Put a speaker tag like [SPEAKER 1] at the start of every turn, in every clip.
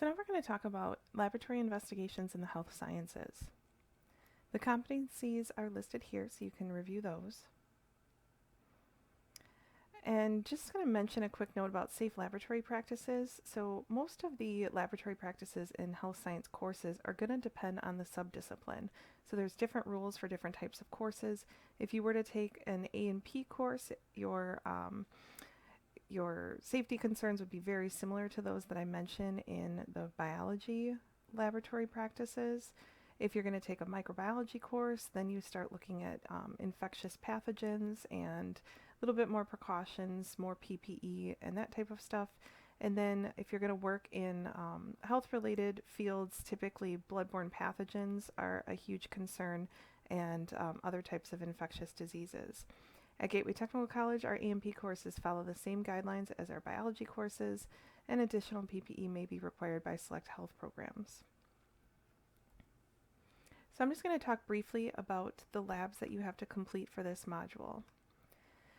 [SPEAKER 1] So now we're going to talk about laboratory investigations in the health sciences. The competencies are listed here so you can review those. And just going to mention a quick note about safe laboratory practices. So most of the laboratory practices in health science courses are going to depend on the subdiscipline. So there's different rules for different types of courses. If you were to take an A&P course, your safety concerns would be very similar to those that I mentioned in the biology laboratory practices. If you're going to take a microbiology course, then you start looking at infectious pathogens and a little bit more precautions, more PPE, and that type of stuff. And then if you're going to work in health-related fields, typically bloodborne pathogens are a huge concern, and other types of infectious diseases. At Gateway Technical College, our A&P courses follow the same guidelines as our biology courses, and additional PPE may be required by select health programs. So I'm just going to talk briefly about the labs that you have to complete for this module.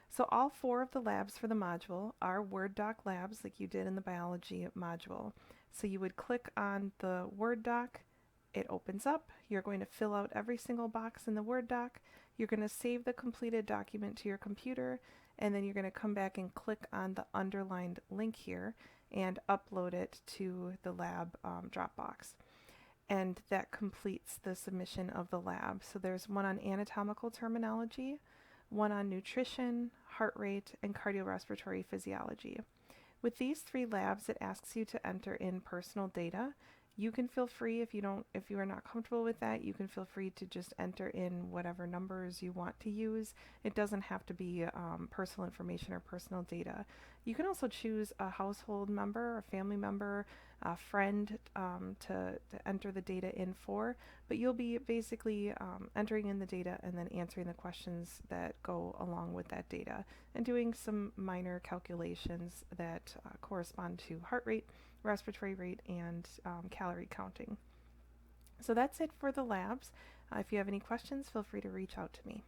[SPEAKER 1] So all 4 of the labs for the module are Word doc labs like you did in the biology module. So you would click on the Word doc, it opens up, you're going to fill out every single box in the Word doc, you're going to save the completed document to your computer, and then you're going to come back and click on the underlined link here and upload it to the lab Dropbox. And that completes the submission of the lab. So there's one on anatomical terminology, one on nutrition, heart rate, and cardiorespiratory physiology. With these 3 labs, it asks you to enter in personal data. You can feel free, if you are not comfortable with that, you can feel free to just enter in whatever numbers you want to use. It doesn't have to be personal information or personal data. You can also choose a household member, a family member, a friend to enter the data in for, but you'll be basically entering in the data and then answering the questions that go along with that data and doing some minor calculations that correspond to heart rate, respiratory rate, and calorie counting. So that's it for the labs. If you have any questions, feel free to reach out to me.